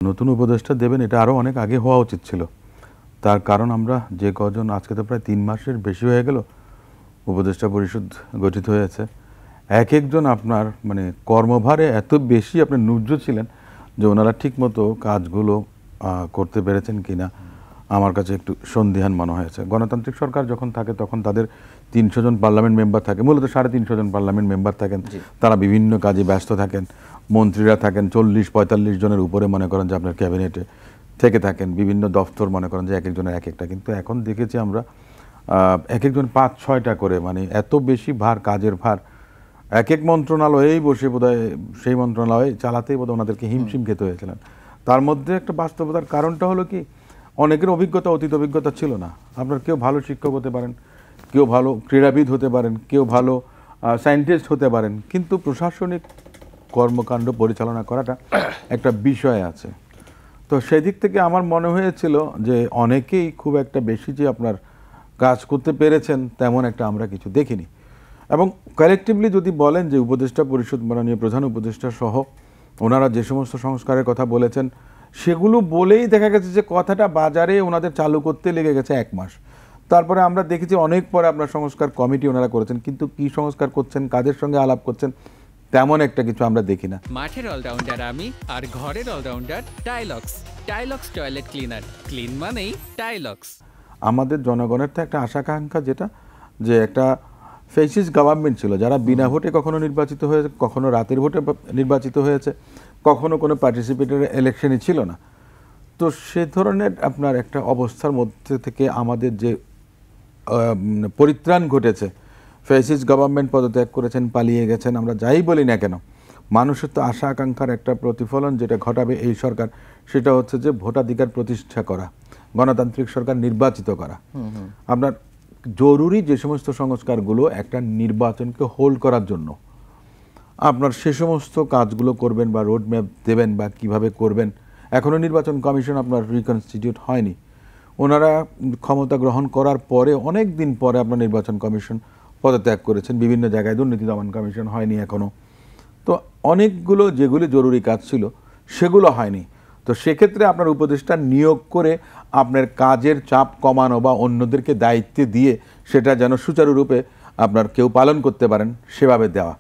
নতুন উপদেষ্টা দেবেন এটা আরও অনেক আগে হওয়া উচিত ছিল। তার কারণ আমরা যে কজন আজকে তো প্রায় ৩ মাসের বেশি হয়ে গেল উপদেষ্টা পরিষদ গঠিত হয়েছে, এক একজন আপনার মানে কর্মভারে এত বেশি আপনি নুজ্জ ছিলেন যে ওনারা ঠিকমতো কাজগুলো করতে পেরেছেন কিনা আমার কাছে একটু সন্দিহান মনে হয়েছে। গণতান্ত্রিক সরকার যখন থাকে তখন তাদের ৩০০ জন পার্লামেন্ট মেম্বার থাকে, মূলত ৩৫০ জন পার্লামেন্ট মেম্বার থাকেন, তারা বিভিন্ন কাজে ব্যস্ত থাকেন, মন্ত্রীরা থাকেন ৪০-৪৫ জনের উপরে মনে করেন যে আপনার ক্যাবিনেটে থেকে থাকেন, বিভিন্ন দফতর মনে করেন যে এক একজনের এক একটা। কিন্তু এখন দেখেছি আমরা এক একজন ৫-৬টা করে, মানে এত বেশি ভার, কাজের ভার, এক এক মন্ত্রণালয়েই বসে বোধহয় সেই মন্ত্রণালয়ে চালাতেই বোধহয় ওনাদেরকে হিমশিম খেতে হয়েছিলেন। তার মধ্যে একটা বাস্তবতার কারণটা হলো কি, অনেকের অভিজ্ঞতা অতীত অভিজ্ঞতা ছিল না। আপনার কেউ ভালো শিক্ষক হতে পারেন, কেউ ভালো ক্রীড়াবিদ হতে পারেন, কেউ ভালো সায়েন্টিস্ট হতে পারেন, কিন্তু প্রশাসনিক কর্মকাণ্ড পরিচালনা করাটা একটা বিষয় আছে। তো সেদিক থেকে আমার মনে হয়েছিল যে অনেকেই খুব একটা বেশি যে আপনার কাজ করতে পেরেছেন তেমন একটা আমরা কিছু দেখিনি। এবং কালেকটিভলি যদি বলেন যে উপদেষ্টা পরিষদ, মাননীয় প্রধান উপদেষ্টা সহ ওনারা যে সমস্ত সংস্কারের কথা বলেছেন সেগুলো বলেই দেখা গেছে যে কথাটা বাজারে ওনাদের চালু করতে লেগে গেছে ১ মাস। তারপরে আমরা দেখেছি অনেক পরে আপনার সংস্কার কমিটি ওনারা করেছেন, কিন্তু কি সংস্কার করছেন, কাদের সঙ্গে আলাপ করছেন তেমন একটা কিছু আমরা দেখি না। মাঠের অলরাউন্ডার আমি, আর ঘরের allrounder Tylox. Tylox toilet cleaner, clean মানেই টাইলক্স। আমাদের জনগণের তো একটা আশা-আকাঙ্ক্ষা যেটা, যে একটা ফেসিস্ট গভর্নমেন্ট ছিল যারা বিনা ভোটে কখনো নির্বাচিত হয়েছে, কখনো রাতের ভোটে নির্বাচিত হয়েছে, কখনো কোনো পার্টিসিপেটরি ইলেকশনই ছিল না। তো সে ধরনের আপনার একটা অবস্থার মধ্যে থেকে আমাদের যে পরিত্রাণ ঘটেছে, ফ্যাসিস্ট গভর্নমেন্ট পদত্যাগ করেছেন, পালিয়ে গেছেন, আমরা যাই বলি না কেন, মানুষের তো আশা আকাঙ্ক্ষার একটা প্রতিফলন যেটা ঘটাবে এই সরকার, সেটা হচ্ছে যে ভোটাধিকার প্রতিষ্ঠা করা, গণতান্ত্রিক সরকার নির্বাচিত করা। আপনার জরুরি যে সমস্ত সংস্কারগুলো একটা নির্বাচনকে হোল্ড করার জন্য, আপনার সে সমস্ত কাজগুলো করবেন বা রোড ম্যাপ দেবেন বা কিভাবে করবেন। এখনও নির্বাচন কমিশন আপনার রিকনস্টিটিউট হয়নি। ওনারা ক্ষমতা গ্রহণ করার পরে অনেক দিন পরে আপনার নির্বাচন কমিশন পদত্যাগ করেছেন, বিভিন্ন জায়গায় দুর্নীতি দমন কমিশন হয়নি এখনও। তো অনেকগুলো যেগুলি জরুরি কাজ ছিল সেগুলো হয়নি। তো সেক্ষেত্রে আপনার উপদেষ্টা নিয়োগ করে আপনার কাজের চাপ কমানো বা অন্যদেরকে দায়িত্বে দিয়ে সেটা যেন সুচারুরূপে আপনার কেউ পালন করতে পারেন সেভাবে দেওয়া।